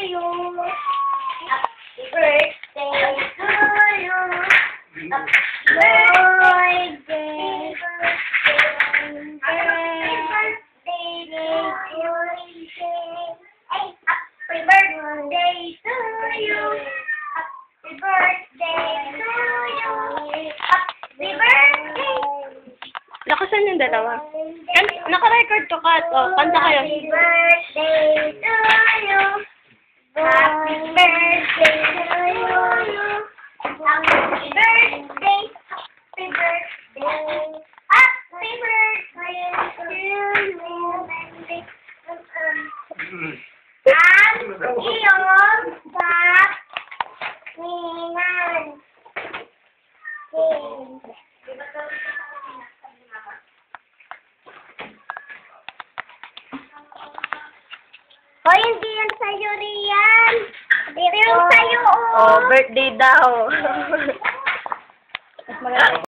you. Happy birthday to you. Happy birthday. Happy birthday to you. Happy birthday to you. Happy birthday. Lakasan yung dalawa. Naka-record to, Kat. O, kanta kayo. Happy birthday to you. Happy birthday to you. Happy birthday. Happy birthday. Happy birthday to you. Ang iyong kaningan. Hoy, hindi yan sa'yo, Rian. Hindi yan sa'yo, Oh, birthday daw.